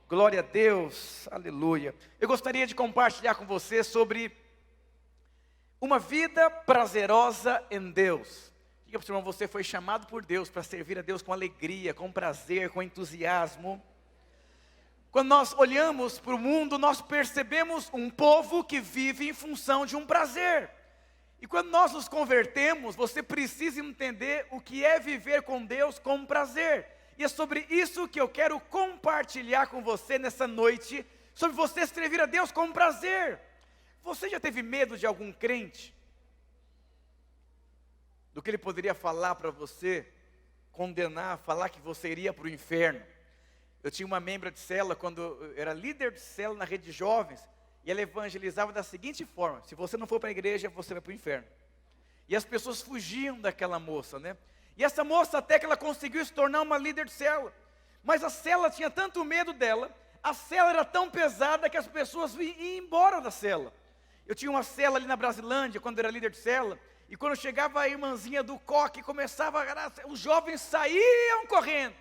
Glória a Deus, aleluia. Eu gostaria de compartilhar com você sobre uma vida prazerosa em Deus. Diga para o irmão, você foi chamado por Deus para servir a Deus com alegria, com prazer, com entusiasmo. Quando nós olhamos para o mundo, nós percebemos um povo que vive em função de um prazer. E quando nós nos convertemos, você precisa entender o que é viver com Deus com prazer. E é sobre isso que eu quero compartilhar com você nessa noite, sobre você servir a Deus com prazer. Você já teve medo de algum crente? Do que ele poderia falar para você, condenar, falar que você iria para o inferno? Eu tinha uma membra de célula, quando eu era líder de célula na rede de jovens, e ela evangelizava da seguinte forma: se você não for para a igreja, você vai para o inferno. E as pessoas fugiam daquela moça, né? E essa moça, até que ela conseguiu se tornar uma líder de célula. Mas a célula tinha tanto medo dela, a célula era tão pesada que as pessoas iam embora da célula. Eu tinha uma célula ali na Brasilândia, quando eu era líder de célula, e quando chegava a irmãzinha do coque, os jovens saíam correndo.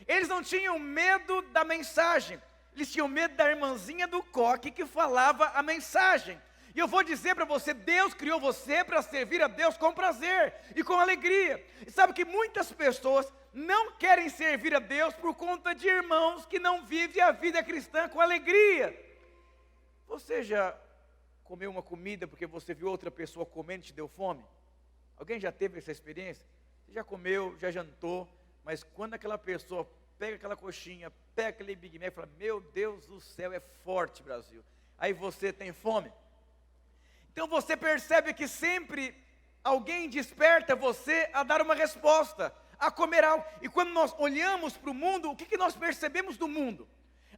Eles não tinham medo da mensagem, eles tinham medo da irmãzinha do coque que falava a mensagem. E eu vou dizer para você, Deus criou você para servir a Deus com prazer e com alegria. E sabe que muitas pessoas não querem servir a Deus por conta de irmãos que não vivem a vida cristã com alegria. Você já comeu uma comida porque você viu outra pessoa comendo e te deu fome? Alguém já teve essa experiência? Você já comeu, já jantou, mas quando aquela pessoa pega aquela coxinha, pega aquele Big Mac e fala: meu Deus do céu, é forte, Brasil. Aí você tem fome. Então você percebe que sempre alguém desperta você a dar uma resposta, a comer algo. E quando nós olhamos para o mundo, o que nós percebemos do mundo?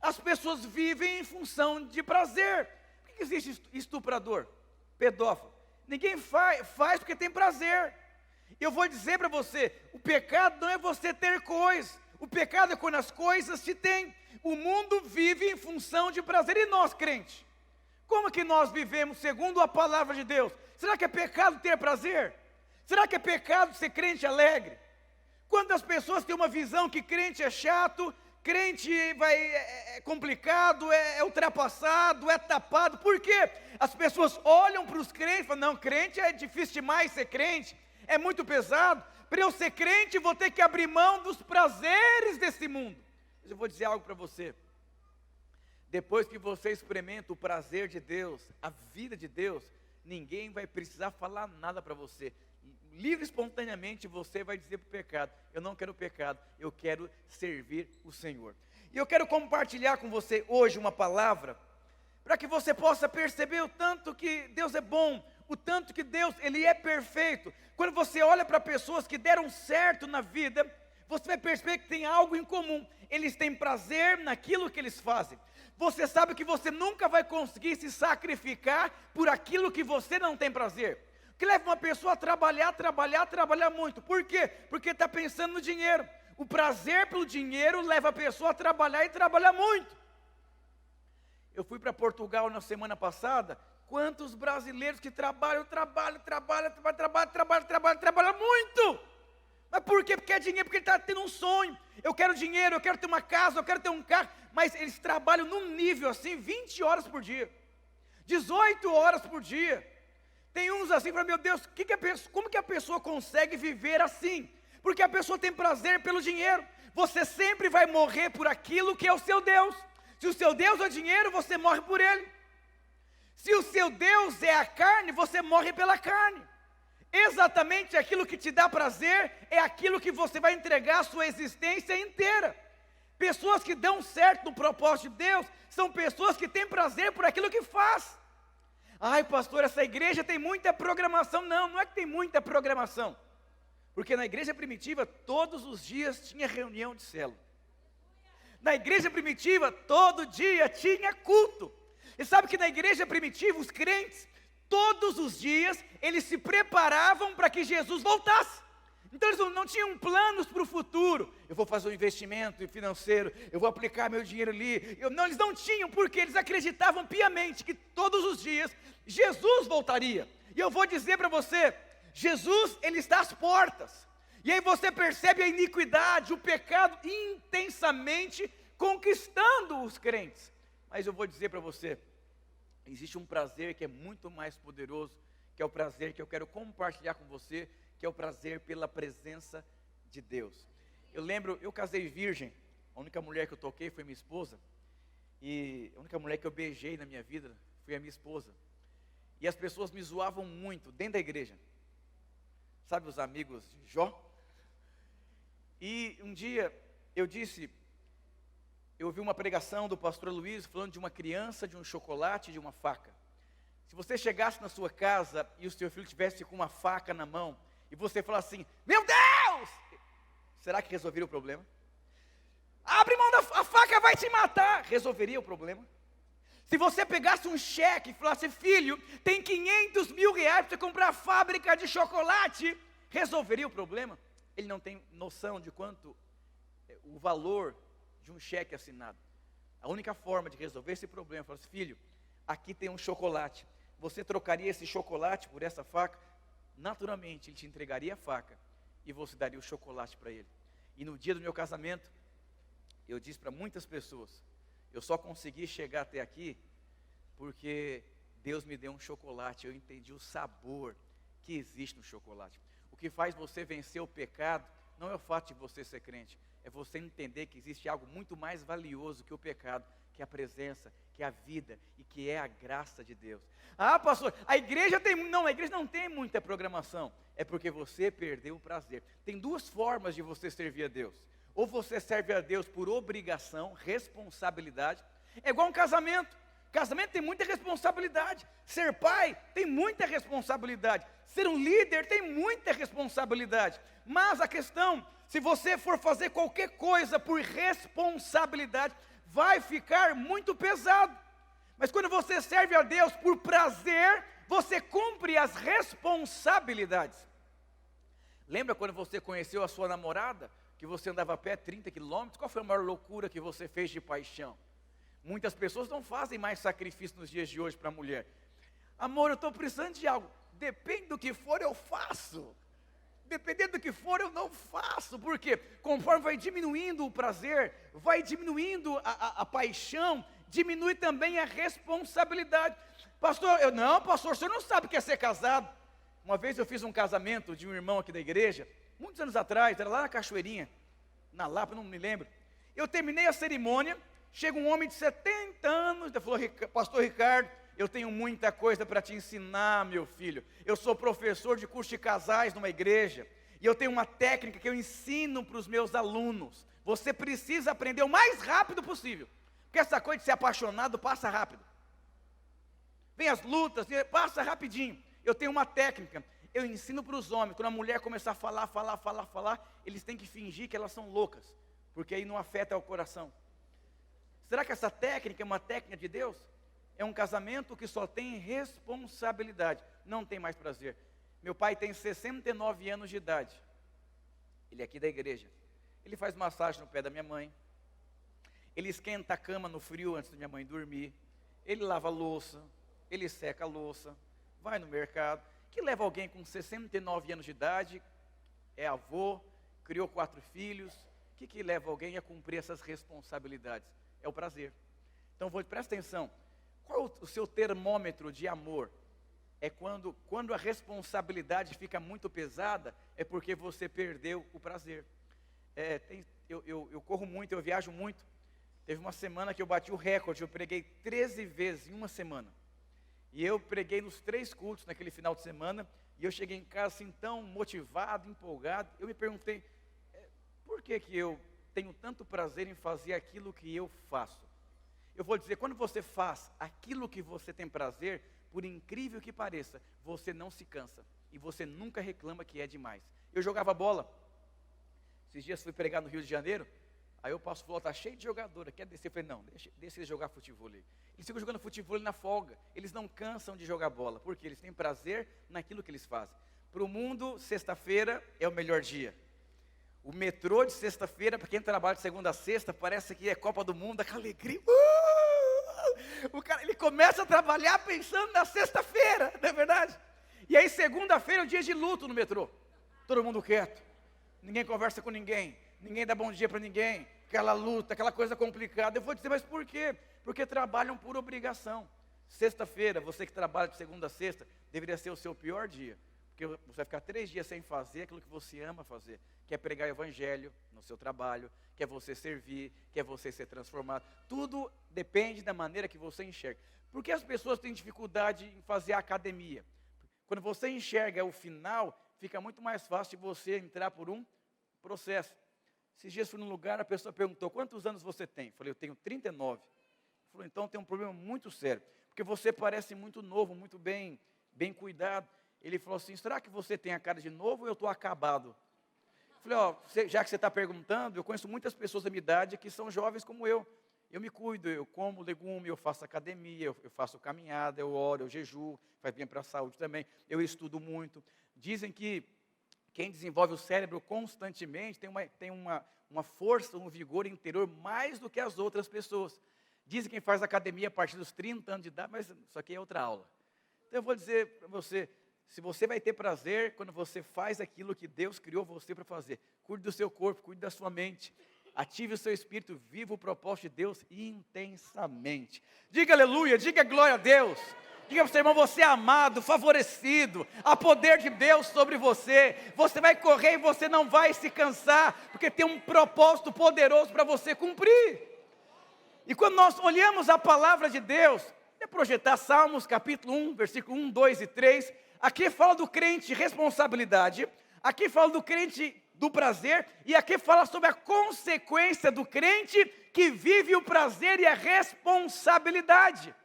As pessoas vivem em função de prazer. Por que existe estuprador, pedófilo? Ninguém faz porque tem prazer. Eu vou dizer para você, o pecado não é você ter coisas. O pecado é quando as coisas se têm. O mundo vive em função de prazer. E nós, crentes? Como que nós vivemos segundo a palavra de Deus? Será que é pecado ter prazer? Será que é pecado ser crente alegre? Quantas pessoas têm uma visão que crente é chato, crente é complicado, é ultrapassado, é tapado? Por quê? As pessoas olham para os crentes e falam: não, crente é difícil demais ser crente, é muito pesado. Para eu ser crente, vou ter que abrir mão dos prazeres desse mundo. Mas eu vou dizer algo para você. Depois que você experimenta o prazer de Deus, a vida de Deus, ninguém vai precisar falar nada para você. Livre espontaneamente você vai dizer para o pecado: eu não quero pecado, eu quero servir o Senhor. E eu quero compartilhar com você hoje uma palavra, para que você possa perceber o tanto que Deus é bom, o tanto que Deus, Ele é perfeito. Quando você olha para pessoas que deram certo na vida, você vai perceber que tem algo em comum. Eles têm prazer naquilo que eles fazem. Você sabe que você nunca vai conseguir se sacrificar por aquilo que você não tem prazer. O que leva uma pessoa a trabalhar muito. Por quê? Porque está pensando no dinheiro. O prazer pelo dinheiro leva a pessoa a trabalhar e trabalhar muito. Eu fui para Portugal na semana passada. Quantos brasileiros que trabalham muito. Mas por quê? Porque é dinheiro, porque ele está tendo um sonho. Eu quero dinheiro, eu quero ter uma casa, eu quero ter um carro. Mas eles trabalham num nível assim, 20 horas por dia, 18 horas por dia. Tem uns assim, para meu Deus, como que a pessoa consegue viver assim? Porque a pessoa tem prazer pelo dinheiro. Você sempre vai morrer por aquilo que é o seu Deus. Se o seu Deus é o dinheiro, você morre por ele. Se o seu Deus é a carne, você morre pela carne. Exatamente aquilo que te dá prazer é aquilo que você vai entregar a sua existência inteira. Pessoas que dão certo no propósito de Deus são pessoas que têm prazer por aquilo que faz. Ai, pastor, essa igreja tem muita programação. Não é que tem muita programação, porque na igreja primitiva todos os dias tinha reunião de célula. Na igreja primitiva todo dia tinha culto. E sabe que na igreja primitiva os crentes, todos os dias, eles se preparavam para que Jesus voltasse. Então eles não tinham planos para o futuro. Eu vou fazer um investimento financeiro, eu vou aplicar meu dinheiro ali. Eles não tinham, porque eles acreditavam piamente que todos os dias Jesus voltaria. E eu vou dizer para você, Jesus, Ele está às portas. E aí você percebe a iniquidade, o pecado intensamente conquistando os crentes. Mas eu vou dizer para você, existe um prazer que é muito mais poderoso, que é o prazer que eu quero compartilhar com você, que é o prazer pela presença de Deus. Eu lembro, eu casei virgem, a única mulher que eu toquei foi minha esposa, e a única mulher que eu beijei na minha vida foi a minha esposa. E as pessoas me zoavam muito dentro da igreja. Sabe os amigos de Jó? E um dia eu ouvi uma pregação do pastor Luiz falando de uma criança, de um chocolate e de uma faca. Se você chegasse na sua casa e o seu filho estivesse com uma faca na mão, e você falasse assim, meu Deus! Será que resolveria o problema? Abre mão a faca vai te matar! Resolveria o problema? Se você pegasse um cheque e falasse, filho, tem 500 mil reais para você comprar a fábrica de chocolate, resolveria o problema? Ele não tem noção de quanto o valor de um cheque assinado. A única forma de resolver esse problema, falar assim, filho, aqui tem um chocolate, você trocaria esse chocolate por essa faca? Naturalmente, ele te entregaria a faca e você daria o chocolate para ele. E no dia do meu casamento, eu disse para muitas pessoas, eu só consegui chegar até aqui porque Deus me deu um chocolate, eu entendi o sabor que existe no chocolate. O que faz você vencer o pecado não é o fato de você ser crente, é você entender que existe algo muito mais valioso que o pecado, que é a presença, que é a vida e que é a graça de Deus. Ah, pastor, a igreja não tem muita programação. É porque você perdeu o prazer. Tem duas formas de você servir a Deus. Ou você serve a Deus por obrigação, responsabilidade. É igual um casamento. Casamento tem muita responsabilidade. Ser pai tem muita responsabilidade. Ser um líder tem muita responsabilidade. Mas a questão, se você for fazer qualquer coisa por responsabilidade, vai ficar muito pesado. Mas quando você serve a Deus por prazer, você cumpre as responsabilidades. Lembra quando você conheceu a sua namorada, que você andava a pé 30 quilômetros? Qual foi a maior loucura que você fez de paixão? Muitas pessoas não fazem mais sacrifício nos dias de hoje para a mulher. Amor, eu estou precisando de algo. Depende do que for, eu faço. Dependendo do que for, eu não faço. Por quê? Conforme vai diminuindo o prazer, vai diminuindo a paixão, diminui também a responsabilidade. Pastor, pastor, o senhor não sabe o que é ser casado. Uma vez eu fiz um casamento de um irmão aqui da igreja, muitos anos atrás, era lá na Cachoeirinha, na Lapa, não me lembro. Eu terminei a cerimônia, chega um homem de 70 anos, ele falou, pastor Ricardo, eu tenho muita coisa para te ensinar, meu filho. Eu sou professor de curso de casais numa igreja, e eu tenho uma técnica que eu ensino para os meus alunos. Você precisa aprender o mais rápido possível, porque essa coisa de ser apaixonado passa rápido. Vem as lutas, passa rapidinho. Eu tenho uma técnica, eu ensino para os homens, quando a mulher começar a falar, eles têm que fingir que elas são loucas, porque aí não afeta o coração. Será que essa técnica é uma técnica de Deus? É um casamento que só tem responsabilidade, não tem mais prazer. Meu pai tem 69 anos de idade, ele é aqui da igreja, ele faz massagem no pé da minha mãe, ele esquenta a cama no frio antes da minha mãe dormir, ele lava a louça, ele seca a louça, vai no mercado. Que leva alguém com 69 anos de idade, é avô, criou 4 filhos, que leva alguém a cumprir essas responsabilidades? É o prazer. Então presta atenção, qual o seu termômetro de amor? É quando a responsabilidade fica muito pesada, é porque você perdeu o prazer. Eu corro muito, eu viajo muito. Teve uma semana que eu bati o recorde, eu preguei 13 vezes em uma semana. E eu preguei nos 3 cultos naquele final de semana, e eu cheguei em casa assim tão motivado, empolgado. Eu me perguntei, por que eu tenho tanto prazer em fazer aquilo que eu faço? Eu vou dizer, quando você faz aquilo que você tem prazer, por incrível que pareça, você não se cansa, e você nunca reclama que é demais. Eu jogava bola, esses dias fui pregar no Rio de Janeiro, aí o pastor falou, está cheio de jogadora, quer descer? Eu falei, não, deixa eles jogar futebol ali. Eles ficam jogando futebol na folga, eles não cansam de jogar bola, porque eles têm prazer naquilo que eles fazem. Para o mundo, sexta-feira é o melhor dia. O metrô de sexta-feira, para quem trabalha de segunda a sexta, parece que é Copa do Mundo, aquela alegria. O cara, ele começa a trabalhar pensando na sexta-feira, não é verdade? E aí segunda-feira é o dia de luto no metrô. Todo mundo quieto, ninguém conversa com ninguém dá bom dia para ninguém, aquela luta, aquela coisa complicada. Eu vou dizer, mas por quê? Porque trabalham por obrigação. Sexta-feira, você que trabalha de segunda a sexta, deveria ser o seu pior dia. Porque você vai ficar 3 dias sem fazer aquilo que você ama fazer. Que é pregar o evangelho no seu trabalho, que é você servir, que é você ser transformado. Tudo depende da maneira que você enxerga. Por que as pessoas têm dificuldade em fazer a academia? Quando você enxerga o final, fica muito mais fácil de você entrar por um processo. Esses dias fui num lugar, a pessoa perguntou, quantos anos você tem? Eu falei, eu tenho 39. Ele falou, então tem um problema muito sério, porque você parece muito novo, muito bem cuidado. Ele falou assim, será que você tem a cara de novo ou eu estou acabado? Eu falei, ó, já que você está perguntando, eu conheço muitas pessoas da minha idade que são jovens como eu. Eu me cuido, eu como legume, eu faço academia, eu faço caminhada, eu oro, eu jejuo, faz bem para a saúde também. Eu estudo muito. Dizem que quem desenvolve o cérebro constantemente tem uma força, um vigor interior mais do que as outras pessoas. Dizem que quem faz academia a partir dos 30 anos de idade, mas isso aqui é outra aula. Então eu vou dizer para você, se você vai ter prazer quando você faz aquilo que Deus criou você para fazer, cuide do seu corpo, cuide da sua mente, ative o seu espírito, viva o propósito de Deus intensamente. Diga aleluia, diga glória a Deus. Diga para o seu irmão, você é amado, favorecido, há poder de Deus sobre você. Você vai correr e você não vai se cansar, porque tem um propósito poderoso para você cumprir. E quando nós olhamos a palavra de Deus, é projetar Salmos capítulo 1, versículo 1, 2 e 3, aqui fala do crente responsabilidade, aqui fala do crente do prazer, e aqui fala sobre a consequência do crente que vive o prazer e a responsabilidade.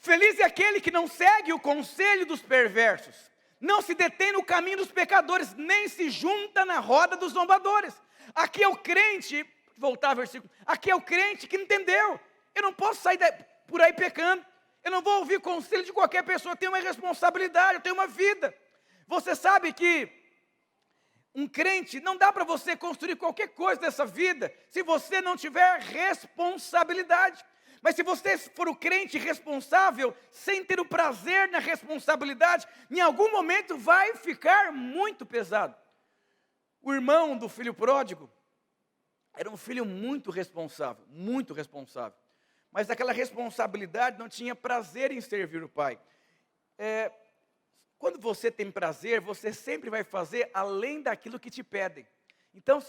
Feliz é aquele que não segue o conselho dos perversos, não se detém no caminho dos pecadores, nem se junta na roda dos zombadores. Aqui é o crente, voltar ao versículo, aqui é o crente que entendeu, eu não posso sair por aí pecando, eu não vou ouvir conselho de qualquer pessoa, eu tenho uma responsabilidade, eu tenho uma vida. Você sabe que um crente, não dá para você construir qualquer coisa dessa vida, se você não tiver responsabilidade. Mas se você for o crente responsável, sem ter o prazer na responsabilidade, em algum momento vai ficar muito pesado. O irmão do filho pródigo era um filho muito responsável, mas aquela responsabilidade não tinha prazer em servir o pai. Quando você tem prazer, você sempre vai fazer além daquilo que te pedem. Então,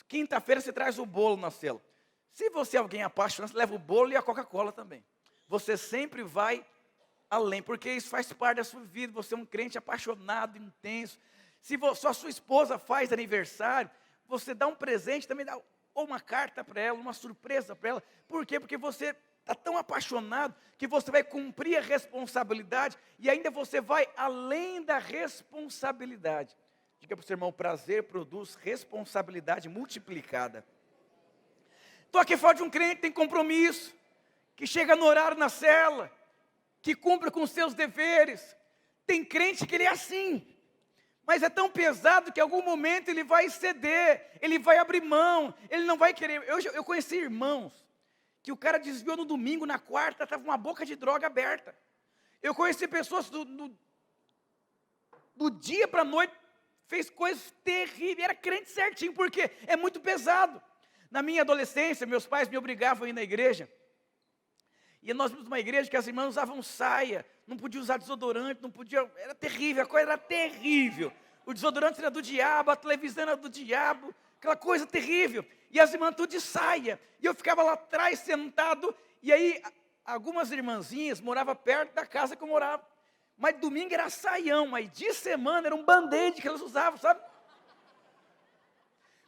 quinta-feira você traz o bolo na cela. Se você é alguém apaixonado, você leva o bolo e a Coca-Cola também. Você sempre vai além, porque isso faz parte da sua vida. Você é um crente apaixonado, intenso. Se a sua esposa faz aniversário, você dá um presente, também dá ou uma carta para ela, uma surpresa para ela. Por quê? Porque você está tão apaixonado que você vai cumprir a responsabilidade e ainda você vai além da responsabilidade. Diga para o seu irmão, prazer produz responsabilidade multiplicada. Estou aqui falando de um crente que tem compromisso, que chega no horário na cela, que cumpre com os seus deveres. Tem crente que ele é assim, mas é tão pesado que em algum momento ele vai ceder, ele vai abrir mão, ele não vai querer. Eu conheci irmãos, que o cara desviou no domingo, na quarta, estava uma boca de droga aberta. Eu conheci pessoas do dia para a noite, fez coisas terríveis, era crente certinho, porque é muito pesado. Na minha adolescência, meus pais me obrigavam a ir na igreja. E nós vimos uma igreja que as irmãs usavam saia, não podiam usar desodorante, não podia, era terrível, a coisa era terrível. O desodorante era do diabo, a televisão era do diabo, aquela coisa terrível. E as irmãs tudo de saia. E eu ficava lá atrás sentado, e aí algumas irmãzinhas moravam perto da casa que eu morava. Mas domingo era saião, mas de semana era um band-aid que elas usavam, sabe?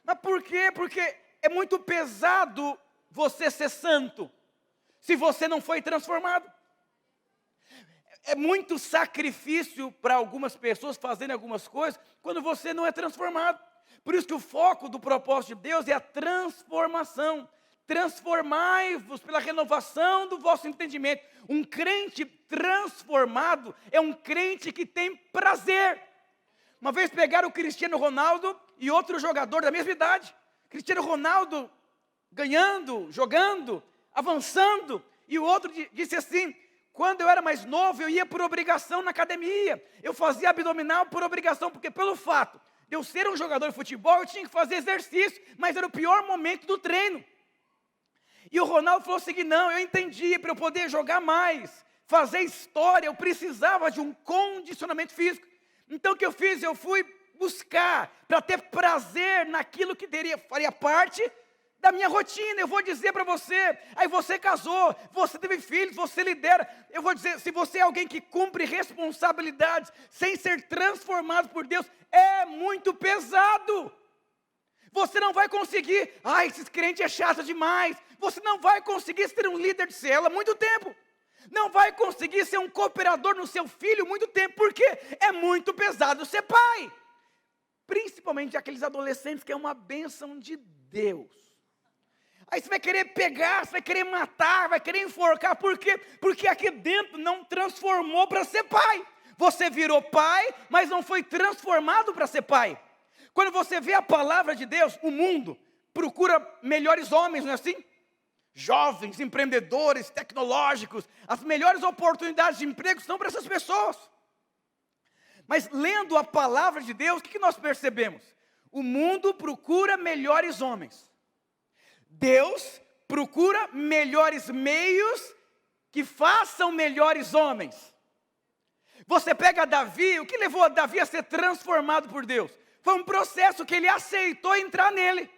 Mas por quê? Porque é muito pesado você ser santo, se você não foi transformado. É muito sacrifício para algumas pessoas fazerem algumas coisas, quando você não é transformado. Por isso que o foco do propósito de Deus é a transformação. Transformai-vos pela renovação do vosso entendimento. Um crente transformado é um crente que tem prazer. Uma vez pegaram o Cristiano Ronaldo e outro jogador da mesma idade. Cristiano Ronaldo ganhando, jogando, avançando. E o outro disse assim, quando eu era mais novo, eu ia por obrigação na academia. Eu fazia abdominal por obrigação, porque pelo fato de eu ser um jogador de futebol, eu tinha que fazer exercício, mas era o pior momento do treino. E o Ronaldo falou o seguinte: não, eu entendi, para eu poder jogar mais, fazer história, eu precisava de um condicionamento físico. Então o que eu fiz? Eu fui buscar, para ter prazer naquilo que faria parte da minha rotina. Eu vou dizer para você, aí você casou, você teve filhos, você lidera. Eu vou dizer, se você é alguém que cumpre responsabilidades, sem ser transformado por Deus, é muito pesado. Você não vai conseguir, esse crente é chato demais. Você não vai conseguir ser um líder de célula muito tempo. Não vai conseguir ser um cooperador no seu filho muito tempo, porque é muito pesado ser pai. Principalmente aqueles adolescentes que é uma bênção de Deus. Aí você vai querer pegar, você vai querer matar, vai querer enforcar. Por quê? Porque aqui dentro não transformou para ser pai. Você virou pai, mas não foi transformado para ser pai. Quando você vê a palavra de Deus, o mundo procura melhores homens, não é assim? Jovens, empreendedores, tecnológicos, as melhores oportunidades de emprego são para essas pessoas. Mas lendo a palavra de Deus, o que nós percebemos? O mundo procura melhores homens. Deus procura melhores meios que façam melhores homens. Você pega Davi, o que levou a Davi a ser transformado por Deus? Foi um processo que ele aceitou entrar nele.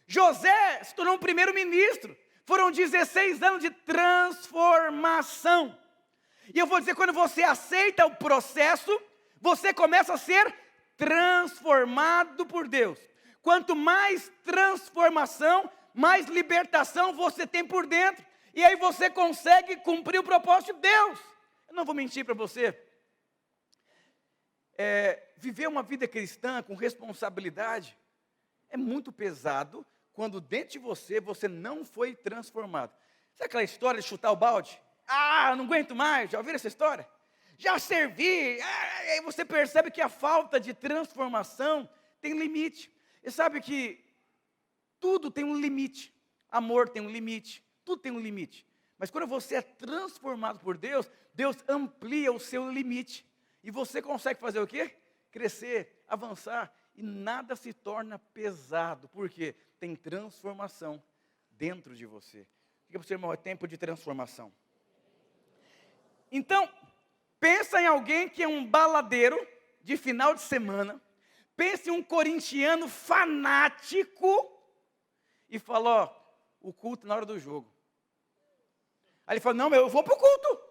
José se tornou um primeiro-ministro. Foram 16 anos de transformação. E eu vou dizer, quando você aceita o processo, você começa a ser transformado por Deus. Quanto mais transformação, mais libertação você tem por dentro. E aí você consegue cumprir o propósito de Deus. Eu não vou mentir para você. Viver uma vida cristã com responsabilidade é muito pesado quando dentro de você não foi transformado. Sabe aquela história de chutar o balde? Não aguento mais, já ouviram essa história? Já servi, aí você percebe que a falta de transformação tem limite. E sabe que tudo tem um limite. Amor tem um limite, tudo tem um limite. Mas quando você é transformado por Deus, Deus amplia o seu limite. E você consegue fazer o quê? Crescer, avançar. E nada se torna pesado. Por quê? Tem transformação dentro de você. Diga para o seu irmão, é tempo de transformação. Então, pensa em alguém que é um baladeiro de final de semana. Pense em um corintiano fanático. E fala, o culto na hora do jogo. Aí ele fala, não, eu vou para o culto.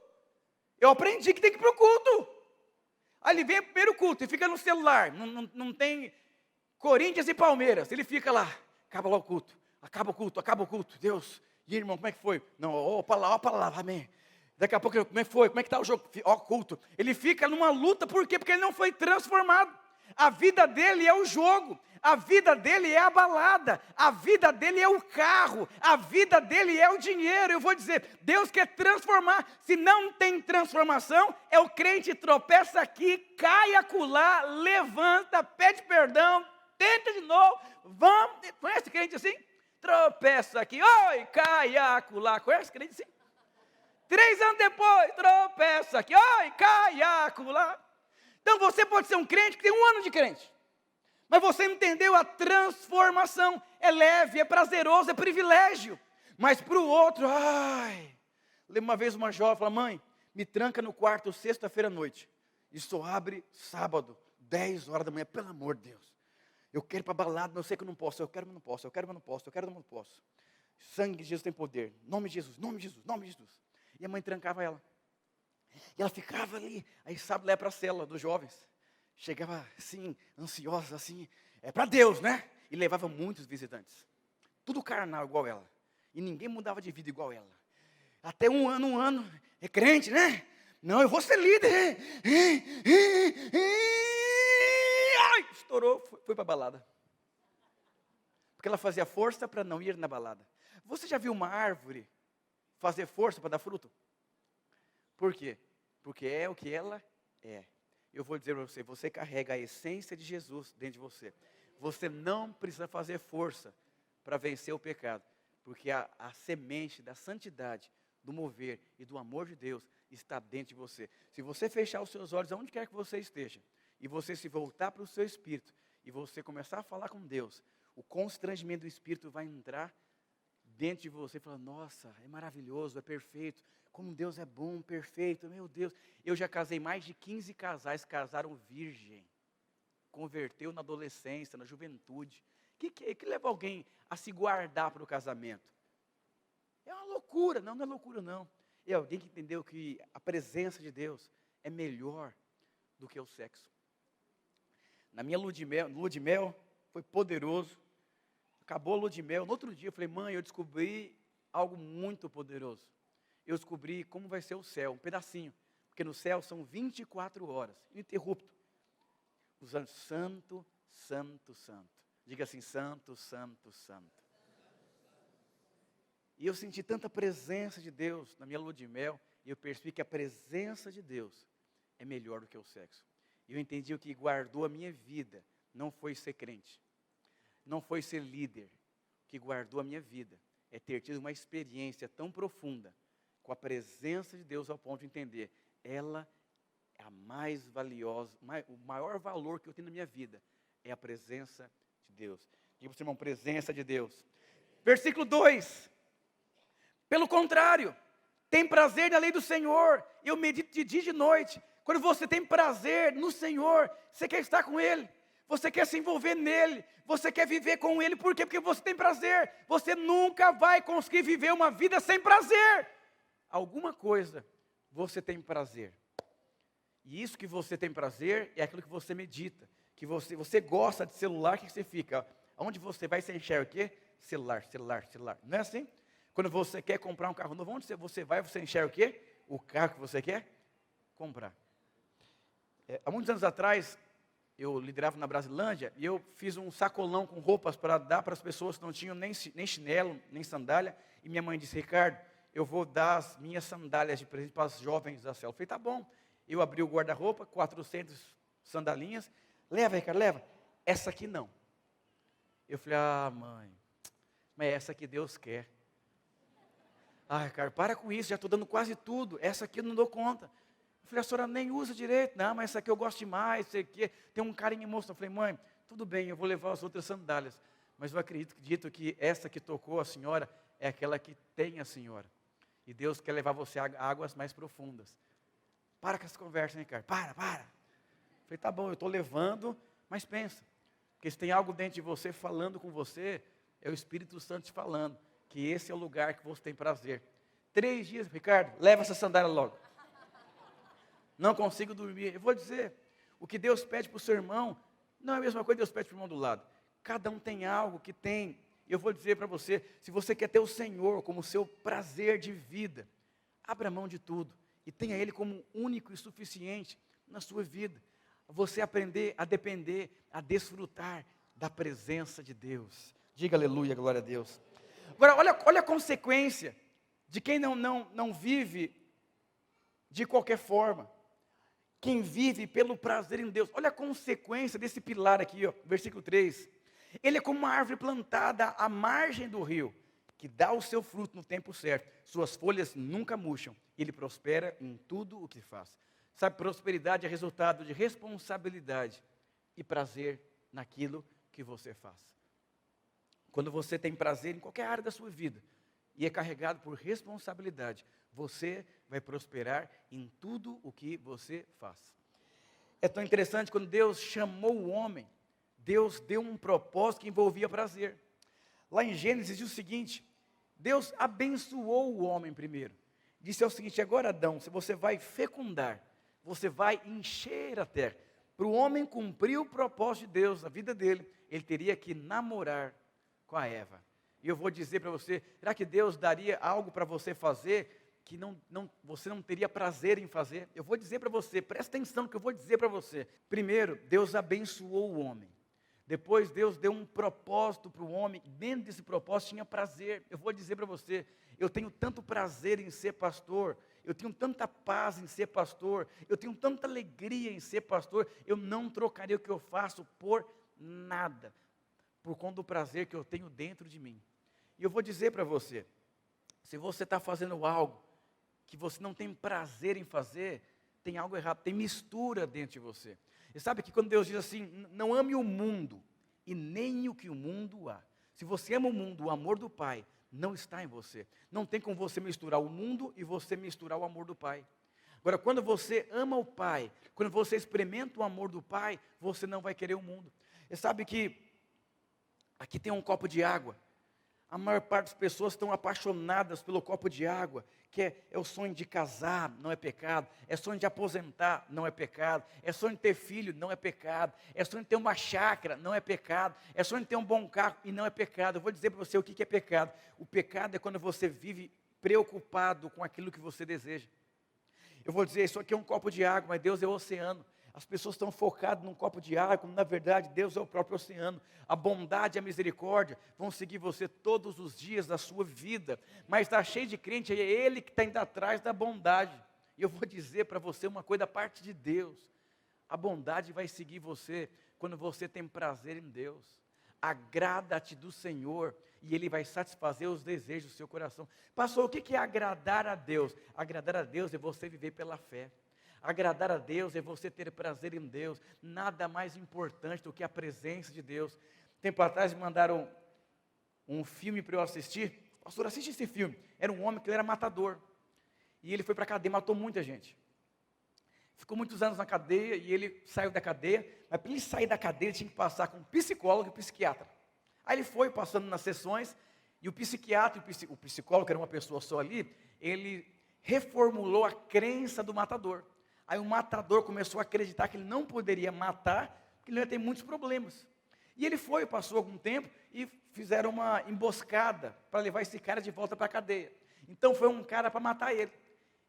Eu aprendi que tem que ir para o culto. Aí ele vem para o primeiro culto e fica no celular. Não tem Corinthians e Palmeiras. Ele fica lá, acaba lá o culto. Acaba o culto. Deus, e aí, irmão, como é que foi? Não, ó a palavra, amém. Daqui a pouco, como é que foi? Como é que está o jogo? Ó, culto. Ele fica numa luta, por quê? Porque ele não foi transformado. A vida dele é o jogo, a vida dele é a balada, a vida dele é o carro, a vida dele é o dinheiro. Eu vou dizer, Deus quer transformar. Se não tem transformação, é o crente tropeça aqui, cai acolá, levanta, pede perdão, tenta de novo, vamos. Conhece crente assim? Tropeça aqui, oi, cai acolá. Conhece crente assim? 3 anos depois, tropeça aqui, oi, cai acolá. Então você pode ser um crente que tem 1 ano de crente, mas você entendeu a transformação. É leve, é prazeroso, é privilégio. Mas para o outro, lembro uma vez uma jovem falou, mãe, me tranca no quarto sexta-feira à noite. E só abre sábado, 10 horas da manhã, pelo amor de Deus. Eu quero ir para a balada, mas eu sei que eu não posso, eu quero, mas não posso, eu quero, mas não posso, eu quero, mas não posso. Sangue de Jesus tem poder, nome de Jesus, nome de Jesus, nome de Jesus. E a mãe trancava ela. E ela ficava ali, aí sábado lá para a célula dos jovens. Chegava assim, ansiosa, assim, é para Deus, né? E levava muitos visitantes. Tudo carnal igual ela. E ninguém mudava de vida igual ela. Até um ano, é crente, né? Não, eu vou ser líder. Estourou, foi para a balada. Porque ela fazia força para não ir na balada. Você já viu uma árvore fazer força para dar fruto? Por quê? Porque é o que ela é. Eu vou dizer para você, você carrega a essência de Jesus dentro de você. Você não precisa fazer força para vencer o pecado. Porque a semente da santidade, do mover e do amor de Deus está dentro de você. Se você fechar os seus olhos aonde quer que você esteja, e você se voltar para o seu espírito, e você começar a falar com Deus, o constrangimento do Espírito vai entrar dentro de você e falar, nossa, é maravilhoso, é perfeito, como Deus é bom, perfeito, meu Deus. Eu já casei mais de 15 casais, casaram virgem, converteu na adolescência, na juventude. O que leva alguém a se guardar para o casamento? É uma loucura, não é loucura não. É alguém que entendeu que a presença de Deus é melhor do que o sexo. Na minha lua de mel foi poderoso. Acabou a lua de mel. No outro dia eu falei, mãe, eu descobri algo muito poderoso. Eu descobri como vai ser o céu, um pedacinho. Porque no céu são 24 horas, ininterrupto. Usando santo, santo, santo. Diga assim, santo, santo, santo. E eu senti tanta presença de Deus na minha lua de mel, e eu percebi que a presença de Deus é melhor do que o sexo. E eu entendi o que guardou a minha vida, não foi ser crente, não foi ser líder. O que guardou a minha vida é ter tido uma experiência tão profunda com a presença de Deus ao ponto de entender, ela é a mais valiosa, o maior valor que eu tenho na minha vida é a presença de Deus. Diga para o seu irmão, presença de Deus. Versículo 2. Pelo contrário, tem prazer na lei do Senhor, eu medito de dia e de noite. Quando você tem prazer no Senhor, você quer estar com Ele, você quer se envolver nele, você quer viver com Ele, por quê? Porque você tem prazer. Você nunca vai conseguir viver uma vida sem prazer. Alguma coisa você tem prazer. E isso que você tem prazer é aquilo que você medita, que você gosta de celular, o que você fica? Onde você vai, você enxerga o quê? Celular, celular, celular. Não é assim? Quando você quer comprar um carro novo, onde você vai, você enxerga o quê? O carro que você quer comprar. Há muitos anos atrás, eu liderava na Brasilândia, e eu fiz um sacolão com roupas para dar para as pessoas que não tinham nem chinelo, nem sandália, e minha mãe disse, Ricardo, eu vou dar as minhas sandálias de presente para os jovens da célula. Eu falei, tá bom. Eu abri o guarda-roupa, 400 sandalinhas, leva, Ricardo, leva. Essa aqui não. Eu falei, mãe, mas é essa que Deus quer. Ricardo, para com isso, já estou dando quase tudo, essa aqui eu não dou conta. Eu falei, a senhora nem usa direito. Não, mas essa aqui eu gosto demais, sei que tem um carinho emocional. Eu falei, mãe, tudo bem, eu vou levar as outras sandálias. Mas eu acredito que essa que tocou a senhora é aquela que tem a senhora. E Deus quer levar você a águas mais profundas. Para com essa conversa, hein, Ricardo? Para. Eu falei, tá bom, eu estou levando, mas pensa. Porque se tem algo dentro de você falando com você, é o Espírito Santo te falando. Que esse é o lugar que você tem prazer. 3 dias, Ricardo, leva essa sandália logo. Não consigo dormir. Eu vou dizer, o que Deus pede para o seu irmão, não é a mesma coisa que Deus pede para o irmão do lado. Cada um tem algo que tem. Eu vou dizer para você, se você quer ter o Senhor como seu prazer de vida, abra mão de tudo e tenha Ele como único e suficiente na sua vida. Você aprender a depender, a desfrutar da presença de Deus. Diga aleluia, glória a Deus. Agora, olha a consequência de quem não vive de qualquer forma. Quem vive pelo prazer em Deus. Olha a consequência desse pilar aqui, versículo 3. Ele é como uma árvore plantada à margem do rio, que dá o seu fruto no tempo certo. Suas folhas nunca murcham. Ele prospera em tudo o que faz. Sabe, prosperidade é resultado de responsabilidade e prazer naquilo que você faz. Quando você tem prazer em qualquer área da sua vida e é carregado por responsabilidade, você vai prosperar em tudo o que você faz. É tão interessante, quando Deus chamou o homem, Deus deu um propósito que envolvia prazer. Lá em Gênesis diz o seguinte, Deus abençoou o homem primeiro. Disse o seguinte, agora Adão, se você vai fecundar, você vai encher a terra. Para o homem cumprir o propósito de Deus na vida dele, ele teria que namorar com a Eva. E eu vou dizer para você, será que Deus daria algo para você fazer que você não teria prazer em fazer? Eu vou dizer para você, presta atenção no que eu vou dizer para você. Primeiro, Deus abençoou o homem. Depois Deus deu um propósito para o homem, dentro desse propósito tinha prazer. Eu vou dizer para você, eu tenho tanto prazer em ser pastor, eu tenho tanta paz em ser pastor, eu tenho tanta alegria em ser pastor, eu não trocaria o que eu faço por nada, por conta do prazer que eu tenho dentro de mim. E eu vou dizer para você, se você está fazendo algo que você não tem prazer em fazer, tem algo errado, tem mistura dentro de você. E sabe que quando Deus diz assim, não ame o mundo, e nem o que o mundo há. Se você ama o mundo, o amor do Pai não está em você. Não tem como você misturar o mundo e você misturar o amor do Pai. Agora, quando você ama o Pai, quando você experimenta o amor do Pai, você não vai querer o mundo. E sabe que aqui tem um copo de água. A maior parte das pessoas estão apaixonadas pelo copo de água, que é o sonho de casar, não é pecado. É sonho de aposentar, não é pecado. É sonho de ter filho, não é pecado. É sonho de ter uma chácara, não é pecado. É sonho de ter um bom carro, e não é pecado. Eu vou dizer para você o que é pecado. O pecado é quando você vive preocupado com aquilo que você deseja. Eu vou dizer, isso aqui é um copo de água, mas Deus é o oceano. As pessoas estão focadas num copo de água, quando na verdade Deus é o próprio oceano. A bondade e a misericórdia vão seguir você todos os dias da sua vida. Mas está cheio de crente, é Ele que está indo atrás da bondade. E eu vou dizer para você uma coisa da parte de Deus. A bondade vai seguir você quando você tem prazer em Deus. Agrada-te do Senhor e Ele vai satisfazer os desejos do seu coração. Pastor, o que é agradar a Deus? Agradar a Deus é você viver pela fé. Agradar a Deus é você ter prazer em Deus. Nada mais importante do que a presença de Deus. Tempo atrás me mandaram um filme para eu assistir. Pastor, assiste esse filme. Era um homem que ele era matador. E ele foi para a cadeia, matou muita gente. Ficou muitos anos na cadeia e ele saiu da cadeia. Mas para ele sair da cadeia, ele tinha que passar com um psicólogo e um psiquiatra. Aí ele foi passando nas sessões. E o psiquiatra e o psicólogo, que era uma pessoa só ali, ele reformulou a crença do matador. Aí o matador começou a acreditar que ele não poderia matar, porque ele ia ter muitos problemas. E ele foi, passou algum tempo e fizeram uma emboscada para levar esse cara de volta para a cadeia. Então foi um cara para matar ele.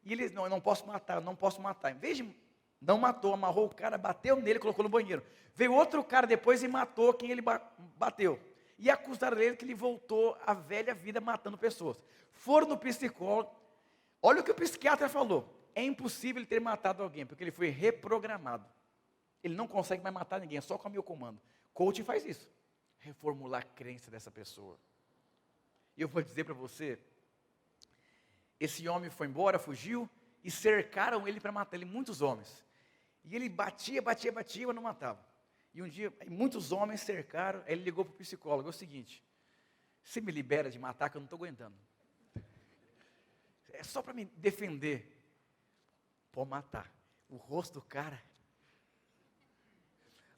E ele, não, eu não posso matar, eu não posso matar. Em vez de, não matou, amarrou o cara, bateu nele, colocou no banheiro. Veio outro cara depois e matou quem ele bateu. E acusaram ele que ele voltou à velha vida matando pessoas. Foram no psicólogo, olha o que o psiquiatra falou. É impossível ele ter matado alguém, porque ele foi reprogramado. Ele não consegue mais matar ninguém, é só com o meu comando. Coaching faz isso. Reformular a crença dessa pessoa. E eu vou dizer para você, esse homem foi embora, fugiu, e cercaram ele para matar ele, muitos homens. E ele batia, mas não matava. E um dia, muitos homens cercaram, aí ele ligou para o psicólogo, é o seguinte, você me libera de matar que eu não estou aguentando. É só para me defender. Pode matar. O rosto do cara.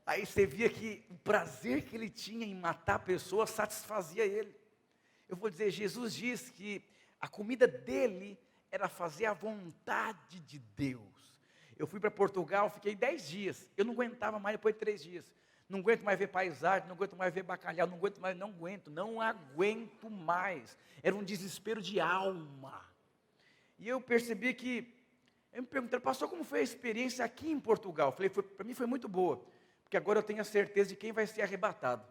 Aí você via que o prazer que ele tinha em matar pessoas satisfazia ele. Eu vou dizer, Jesus diz que a comida dele era fazer a vontade de Deus. Eu fui para Portugal, fiquei 10 dias. Eu não aguentava mais depois de 3 dias. Não aguento mais ver paisagem, não aguento mais ver bacalhau, não aguento mais. Era um desespero de alma. E eu percebi que eu me perguntaram, pastor, como foi a experiência aqui em Portugal? Eu falei, para mim foi muito boa, porque agora eu tenho a certeza de quem vai ser arrebatado.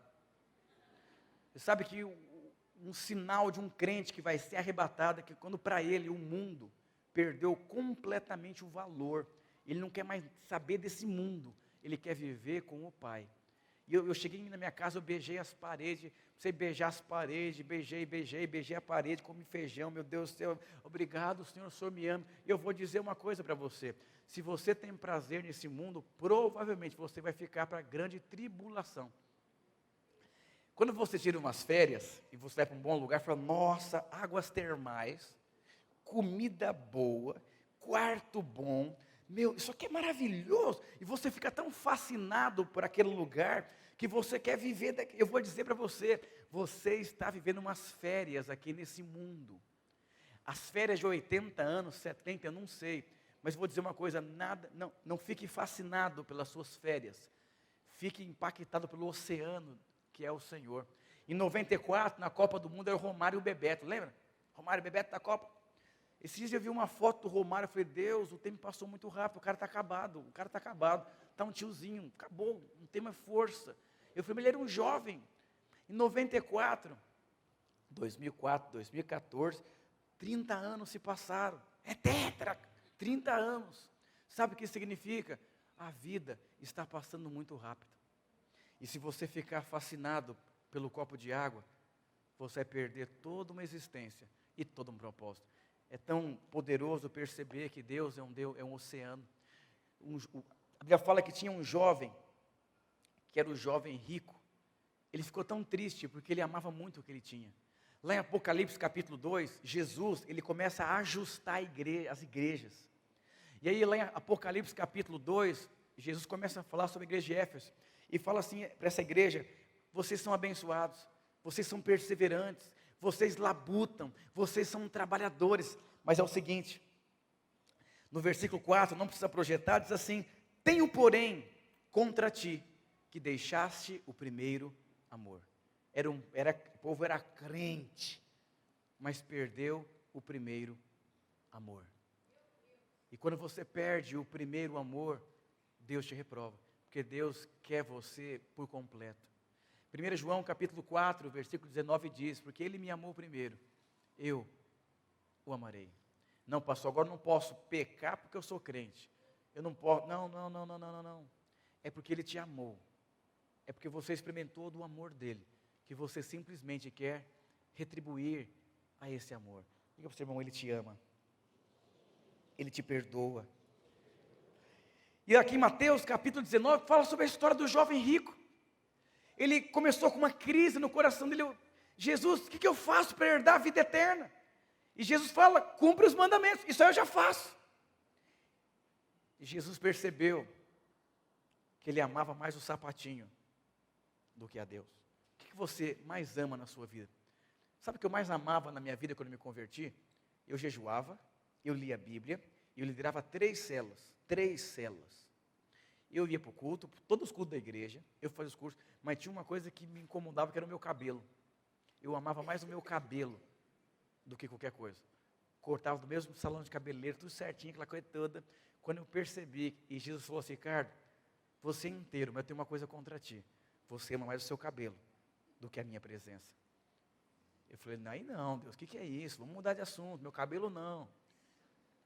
Você sabe que um sinal de um crente que vai ser arrebatado é que quando para ele o mundo perdeu completamente o valor, ele não quer mais saber desse mundo, ele quer viver com o Pai. E eu cheguei na minha casa, eu beijei as paredes, sei beijar as paredes, beijei a parede, comi feijão, meu Deus do céu, obrigado Senhor, o Senhor me ama. E eu vou dizer uma coisa para você, se você tem prazer nesse mundo, provavelmente você vai ficar para a grande tribulação. Quando você tira umas férias, e você vai para um bom lugar, fala, nossa, águas termais, comida boa, quarto bom, meu, isso aqui é maravilhoso, e você fica tão fascinado por aquele lugar, que você quer viver daqui. Eu vou dizer para você, você está vivendo umas férias aqui nesse mundo, as férias de 80 anos, 70, eu não sei, mas vou dizer uma coisa, não fique fascinado pelas suas férias, fique impactado pelo oceano, que é o Senhor. Em 94, na Copa do Mundo, era o Romário e o Bebeto, lembra? Romário e Bebeto da Copa. Esses dias eu vi uma foto do Romário, eu falei, Deus, o tempo passou muito rápido, o cara está acabado, está um tiozinho, acabou, não tem mais força. Eu falei, mas ele era um jovem. Em 94, 2004, 2014, 30 anos se passaram, é tetra, 30 anos. Sabe o que significa? A vida está passando muito rápido. E se você ficar fascinado pelo copo de água, você vai perder toda uma existência e todo um propósito. É tão poderoso perceber que Deus é um oceano. A Bíblia fala que tinha um jovem, que era o jovem rico. Ele ficou tão triste porque ele amava muito o que ele tinha. Lá em Apocalipse capítulo 2, Jesus, ele começa a ajustar as igrejas. E aí lá em Apocalipse capítulo 2, Jesus começa a falar sobre a igreja de Éfeso. E fala assim para essa igreja: vocês são abençoados, vocês são perseverantes, vocês labutam, vocês são trabalhadores. Mas é o seguinte, no versículo 4, não precisa projetar, diz assim: tenho porém contra ti, que deixaste o primeiro amor. O povo era crente, mas perdeu o primeiro amor. E quando você perde o primeiro amor, Deus te reprova, porque Deus quer você por completo. 1 João capítulo 4, versículo 19 diz: porque Ele me amou primeiro, eu o amarei. Não, pastor, agora não posso pecar porque eu sou crente. Eu não posso, não. É porque Ele te amou. É porque você experimentou do amor dEle, que você simplesmente quer retribuir a esse amor. Diga para o seu irmão: Ele te ama. Ele te perdoa. E aqui em Mateus capítulo 19, fala sobre a história do jovem rico. Ele começou com uma crise no coração dele: Jesus, o que eu faço para herdar a vida eterna? E Jesus fala: cumpre os mandamentos. Isso aí eu já faço. E Jesus percebeu que ele amava mais o sapatinho do que a Deus. O que você mais ama na sua vida? Sabe o que eu mais amava na minha vida quando eu me converti? Eu jejuava, eu lia a Bíblia, eu liderava 3 células. Eu ia para o culto, todos os cultos da igreja, eu fazia os cursos, mas tinha uma coisa que me incomodava, que era o meu cabelo. Eu amava mais o meu cabelo do que qualquer coisa. Cortava do mesmo salão de cabeleireiro, tudo certinho, aquela coisa toda. Quando eu percebi, e Jesus falou assim: Ricardo, você é inteiro, mas eu tenho uma coisa contra ti. Você ama mais o seu cabelo do que a minha presença. Eu falei: não, Deus, o que é isso? Vamos mudar de assunto, meu cabelo não.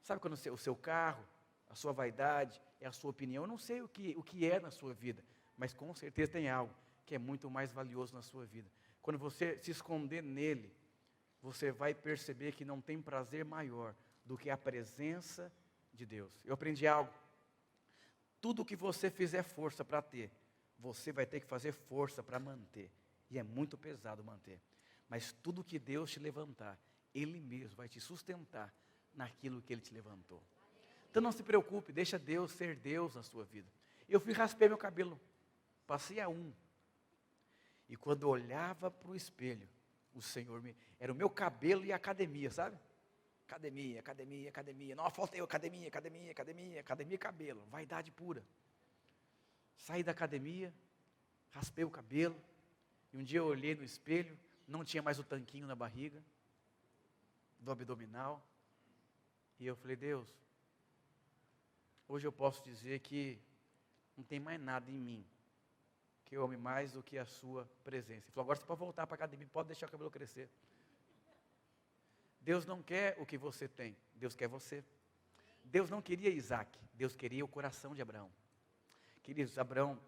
Sabe quando o seu carro, a sua vaidade, é a sua opinião? Eu não sei o que é na sua vida, mas com certeza tem algo que é muito mais valioso na sua vida. Quando você se esconder nele, você vai perceber que não tem prazer maior do que a presença de Deus. Eu aprendi algo: tudo que você fizer força para ter, você vai ter que fazer força para manter. E é muito pesado manter. Mas tudo que Deus te levantar, Ele mesmo vai te sustentar naquilo que Ele te levantou. Então não se preocupe, deixa Deus ser Deus na sua vida. Eu raspei meu cabelo, passei a 1. E quando eu olhava para o espelho, o Senhor era o meu cabelo e a academia, sabe? Academia. Não, falta eu, academia e cabelo, vaidade pura. Saí da academia, raspei o cabelo, e um dia eu olhei no espelho, não tinha mais o tanquinho na barriga, do abdominal, e eu falei: Deus, hoje eu posso dizer que não tem mais nada em mim que eu ame mais do que a sua presença. Ele falou: agora você pode voltar para a academia, pode deixar o cabelo crescer. Deus não quer o que você tem, Deus quer você. Deus não queria Isaac, Deus queria o coração de Abraão. Queridos, Abraão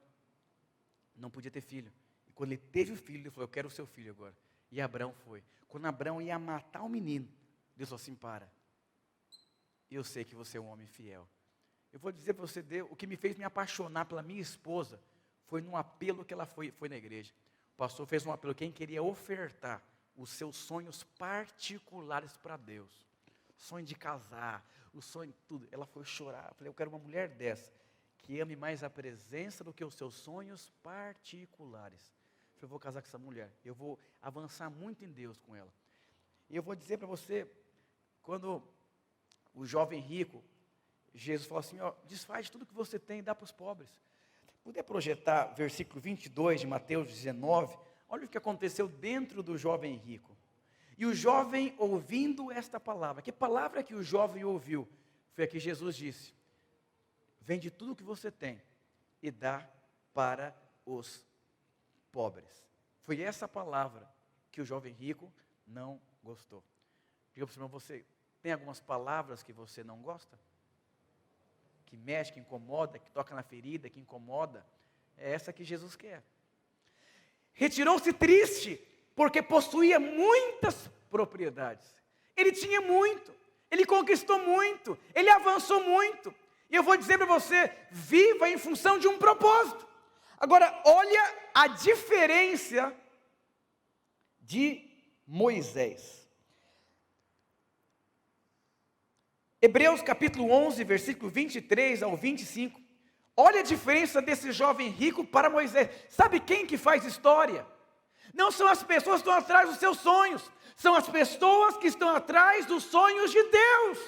não podia ter filho. E quando ele teve o filho, ele falou: eu quero o seu filho agora. E Abraão foi. Quando Abraão ia matar o menino, Deus falou assim: para. Eu sei que você é um homem fiel. Eu vou dizer para você, Deus, o que me fez me apaixonar pela minha esposa foi num apelo que ela foi na igreja. O pastor fez um apelo: quem queria ofertar os seus sonhos particulares para Deus. Sonho de casar, o sonho de tudo. Ela foi chorar. Eu falei: eu quero uma mulher dessa, que ame mais a presença do que os seus sonhos particulares. Eu falei: eu vou casar com essa mulher, eu vou avançar muito em Deus com ela. E eu vou dizer para você, quando o jovem rico, Jesus falou assim: ó, desfaz tudo que você tem e dá para os pobres. Puder projetar versículo 22 de Mateus 19, olha o que aconteceu dentro do jovem rico. E o jovem, ouvindo esta palavra, que palavra que o jovem ouviu? Foi a que Jesus disse: vende tudo que você tem e dá para os pobres. Foi essa palavra que o jovem rico não gostou. Diga para o irmão: você tem algumas palavras que você não gosta? Que mexe, que incomoda, que toca na ferida, que incomoda? É essa que Jesus quer. Retirou-se triste, porque possuía muitas propriedades. Ele tinha muito, ele conquistou muito, ele avançou muito. E eu vou dizer para você, viva em função de um propósito. Agora, olha a diferença de Moisés. Hebreus capítulo 11, versículo 23 ao 25. Olha a diferença desse jovem rico para Moisés. Sabe quem que faz história? Não são as pessoas que estão atrás dos seus sonhos. São as pessoas que estão atrás dos sonhos de Deus.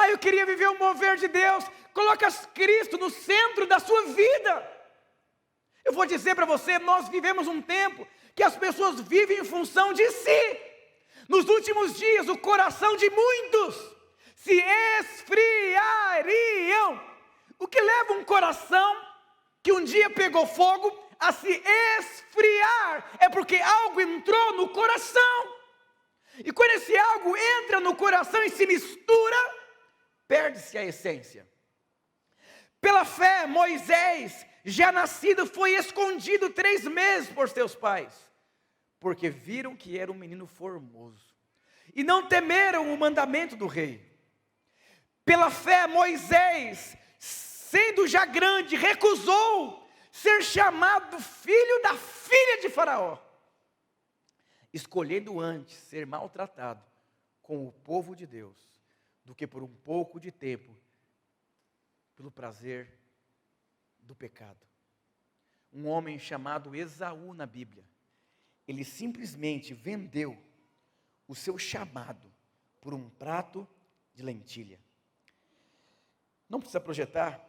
Eu queria viver o mover de Deus. Coloca Cristo no centro da sua vida. Eu vou dizer para você, nós vivemos um tempo que as pessoas vivem em função de si. Nos últimos dias, o coração de muitos se esfriariam. O que leva um coração que um dia pegou fogo a se esfriar é porque algo entrou no coração. E quando esse algo entra no coração e se mistura, perde-se a essência. Pela fé, Moisés, já nascido, foi escondido 3 meses por seus pais, porque viram que era um menino formoso, e não temeram o mandamento do rei. Pela fé, Moisés, sendo já grande, recusou ser chamado filho da filha de Faraó, escolhendo antes ser maltratado com o povo de Deus, do que por um pouco de tempo, pelo prazer do pecado. Um homem chamado Esaú na Bíblia, ele simplesmente vendeu o seu chamado por um prato de lentilha. Não precisa projetar.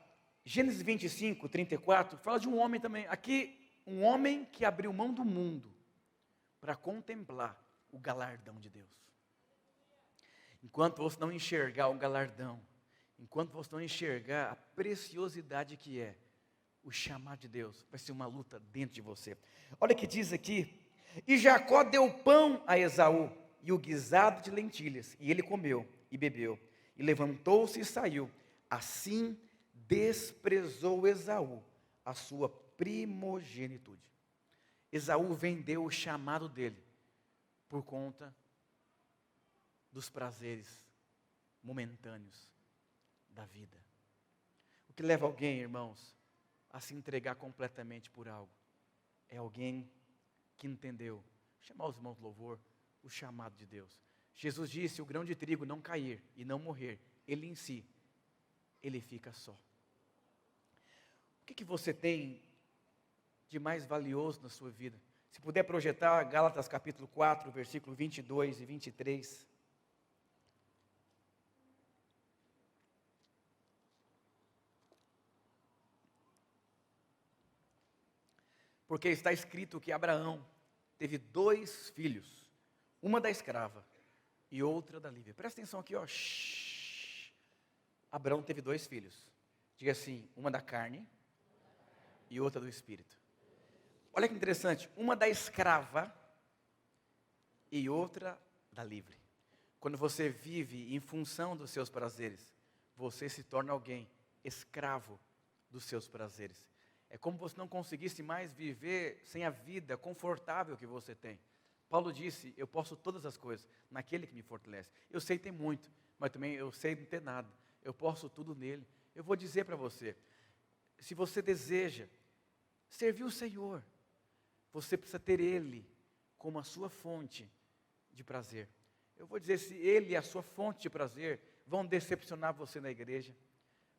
Gênesis 25, 34, fala de um homem também. Aqui, um homem que abriu mão do mundo para contemplar o galardão de Deus. Enquanto você não enxergar o galardão, enquanto você não enxergar a preciosidade que é o chamado de Deus, vai ser uma luta dentro de você. Olha o que diz aqui. E Jacó deu pão a Esaú e o guisado de lentilhas, e ele comeu e bebeu, e levantou-se e saiu. Assim desprezou Esaú a sua primogenitude. Esaú vendeu o chamado dele por conta dos prazeres momentâneos da vida. O que leva alguém, irmãos, a se entregar completamente por algo é alguém que entendeu, chamar os irmãos de louvor, o chamado de Deus. Jesus disse: o grão de trigo não cair e não morrer, ele em si, ele fica só. O que você tem de mais valioso na sua vida? Se puder projetar Gálatas capítulo 4, versículo 22 e 23. Porque está escrito que Abraão teve 2 filhos, uma da escrava e outra da livre. Presta atenção aqui, ó. Abraão teve 2 filhos. Diga assim, uma da carne e outra do espírito. Olha que interessante, uma da escrava e outra da livre. Quando você vive em função dos seus prazeres, você se torna alguém escravo dos seus prazeres. É como se você não conseguisse mais viver sem a vida confortável que você tem. Paulo disse: eu posso todas as coisas naquele que me fortalece. Eu sei ter muito, mas também eu sei não ter nada. Eu posso tudo nele. Eu vou dizer para você, se você deseja servir o Senhor, você precisa ter Ele como a sua fonte de prazer. Eu vou dizer, se Ele é a sua fonte de prazer, vão decepcionar você na igreja,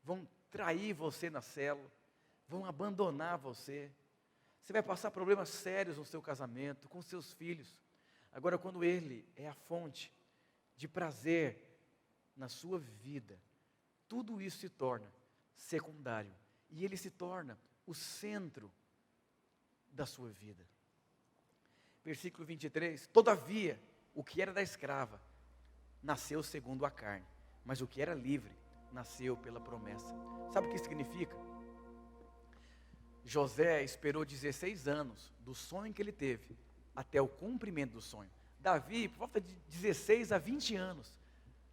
vão trair você na célula, vão abandonar você. Você vai passar problemas sérios no seu casamento, com seus filhos. Agora, quando Ele é a fonte de prazer na sua vida, tudo isso se torna secundário. E Ele se torna o centro da sua vida. Versículo 23. Todavia, o que era da escrava, nasceu segundo a carne. Mas o que era livre, nasceu pela promessa. Sabe o que significa? José esperou 16 anos do sonho que ele teve até o cumprimento do sonho. Davi, por volta de 16 a 20 anos,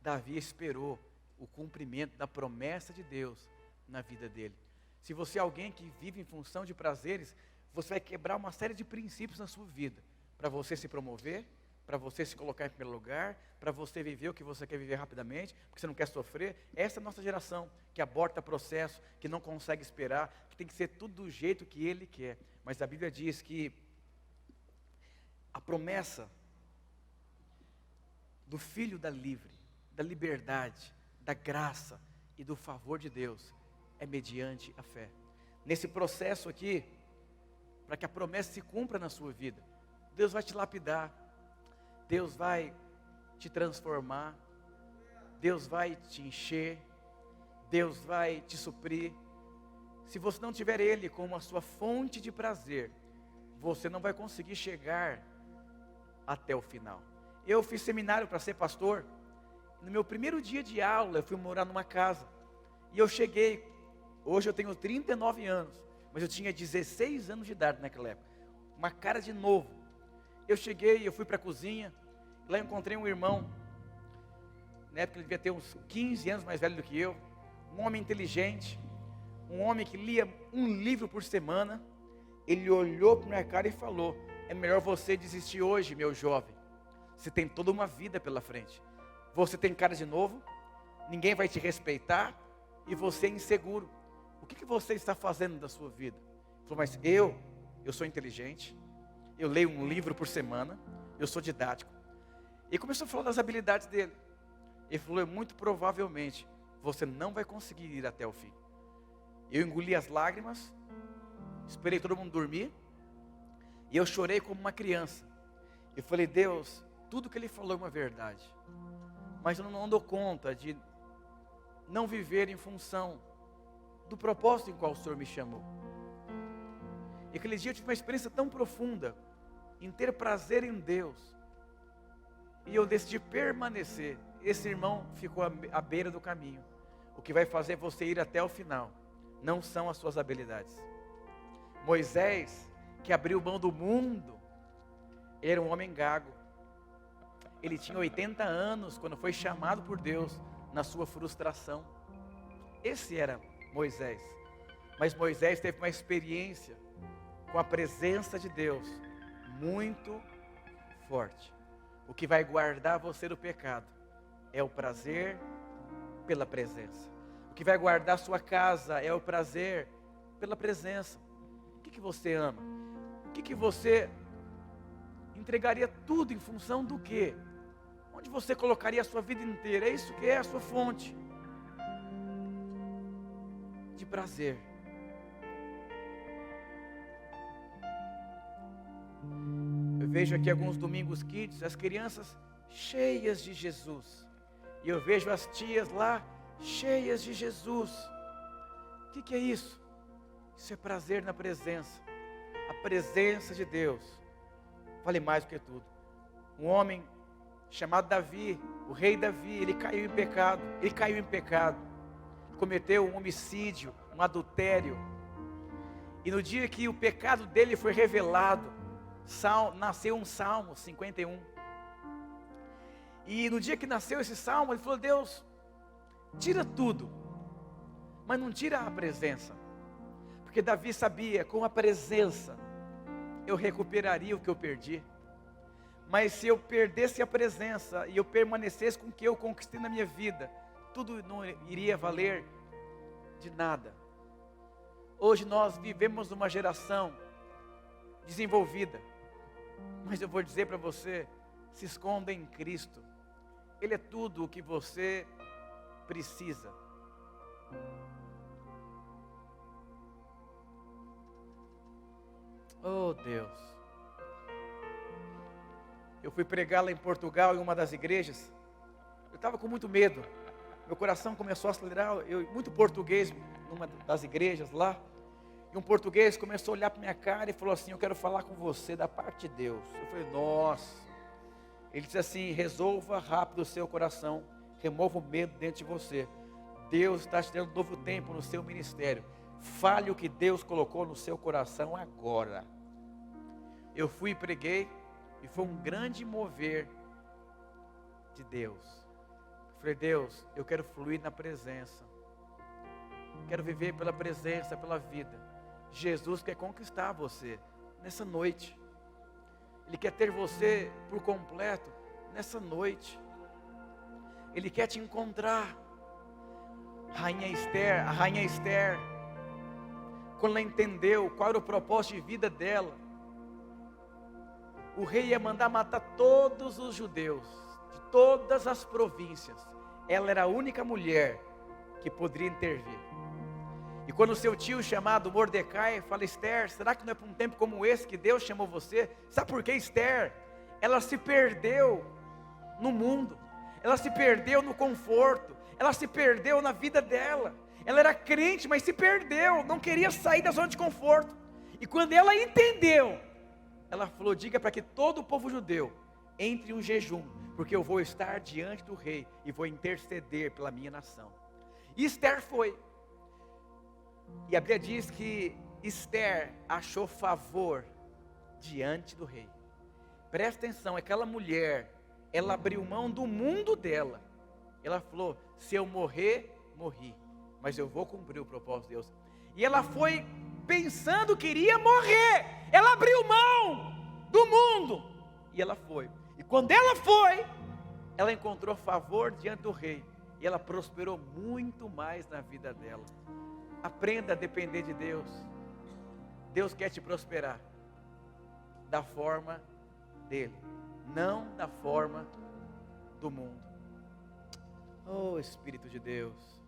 Davi esperou o cumprimento da promessa de Deus na vida dele. Se você é alguém que vive em função de prazeres, você vai quebrar uma série de princípios na sua vida, para você se promover, para você se colocar em primeiro lugar, para você viver o que você quer viver rapidamente, porque você não quer sofrer. Essa é a nossa geração, que aborta processo, que não consegue esperar, que tem que ser tudo do jeito que Ele quer. Mas a Bíblia diz que a promessa do Filho da liberdade, da graça e do favor de Deus é mediante a fé. Nesse processo aqui, para que a promessa se cumpra na sua vida, Deus vai te lapidar, Deus vai te transformar, Deus vai te encher, Deus vai te suprir. Se você não tiver Ele como a sua fonte de prazer, você não vai conseguir chegar até o final. Eu fiz seminário para ser pastor. No meu primeiro dia de aula, eu fui morar numa casa. E eu cheguei, hoje eu tenho 39 anos, mas eu tinha 16 anos de idade naquela época. Uma cara de novo. Eu cheguei, eu fui para a cozinha, lá eu encontrei um irmão, na época ele devia ter uns 15 anos mais velho do que eu, um homem inteligente, um homem que lia um livro por semana. Ele olhou para minha cara e falou: é melhor você desistir hoje, meu jovem, você tem toda uma vida pela frente, você tem cara de novo, ninguém vai te respeitar, e você é inseguro, o que você está fazendo da sua vida? Ele falou: mas eu sou inteligente, eu leio um livro por semana, eu sou didático. E começou a falar das habilidades dele. Ele falou: muito provavelmente você não vai conseguir ir até o fim. Eu engoli as lágrimas, esperei todo mundo dormir, e eu chorei como uma criança. Eu falei: Deus, tudo que Ele falou é uma verdade, mas eu não dou conta de não viver em função do propósito em qual o Senhor me chamou. E aquele dia eu tive uma experiência tão profunda em ter prazer em Deus, e eu decidi permanecer. Esse irmão ficou à beira do caminho. O que vai fazer você ir até o final não são as suas habilidades. Moisés, que abriu mão do mundo, era um homem gago. Ele tinha 80 anos quando foi chamado por Deus na sua frustração. Esse era Moisés. Mas Moisés teve uma experiência com a presença de Deus muito forte. O que vai guardar você do pecado é o prazer pela presença. O que vai guardar sua casa é o prazer pela presença. O que você ama? O que você entregaria tudo em função do quê? Onde você colocaria a sua vida inteira? É isso que é a sua fonte de prazer. Eu vejo aqui alguns domingos kids, as crianças cheias de Jesus. E eu vejo as tias lá cheias de Jesus. O que é isso? Isso é prazer na presença. A presença de Deus vale mais do que tudo. Um homem chamado Davi, o rei Davi, ele caiu em pecado. Ele caiu em pecado. Cometeu um homicídio, um adultério. E no dia que o pecado dele foi revelado, nasceu um Salmo 51. E no dia que nasceu esse salmo, ele falou: Deus, tira tudo, mas não tira a presença. Porque Davi sabia, com a presença, eu recuperaria o que eu perdi. Mas se eu perdesse a presença e eu permanecesse com o que eu conquistei na minha vida, tudo não iria valer de nada. Hoje nós vivemos numa geração desenvolvida, mas eu vou dizer para você: se esconda em Cristo. Ele é tudo o que você precisa. Oh Deus. Eu fui pregar lá em Portugal, em uma das igrejas. Eu estava com muito medo. Meu coração começou a acelerar. Muito português numa das igrejas lá. E um português começou a olhar para minha cara e falou assim: eu quero falar com você da parte de Deus. Eu falei: nossa. Ele disse assim: resolva rápido o seu coração, remova o medo dentro de você. Deus está te dando um novo tempo no seu ministério. Fale o que Deus colocou no seu coração agora. Eu fui e preguei, e foi um grande mover de Deus. Eu falei: Deus, eu quero fluir na presença. Quero viver pela presença, pela vida. Jesus quer conquistar você nessa noite. Ele quer ter você por completo nessa noite. Ele quer te encontrar. A rainha Esther, quando ela entendeu qual era o propósito de vida dela, o rei ia mandar matar todos os judeus, de todas as províncias. Ela era a única mulher que poderia intervir. E quando o seu tio chamado Mordecai fala: Esther, será que não é para um tempo como esse que Deus chamou você? Sabe por que Esther? Ela se perdeu no mundo, ela se perdeu no conforto, ela se perdeu na vida dela. Ela era crente, mas se perdeu, não queria sair da zona de conforto. E quando ela entendeu, ela falou: diga para que todo o povo judeu entre em um jejum, porque eu vou estar diante do rei e vou interceder pela minha nação. E Esther foi. E a Bíblia diz que Esther achou favor diante do rei. Presta atenção, aquela mulher, ela abriu mão do mundo dela. Ela falou: se eu morrer, morri, mas eu vou cumprir o propósito de Deus. E ela foi pensando que iria morrer. Ela abriu mão do mundo e ela foi. E quando ela foi, ela encontrou favor diante do rei. E ela prosperou muito mais na vida dela. Aprenda a depender de Deus. Deus quer te prosperar da forma dele, não da forma do mundo. Oh, Espírito de Deus.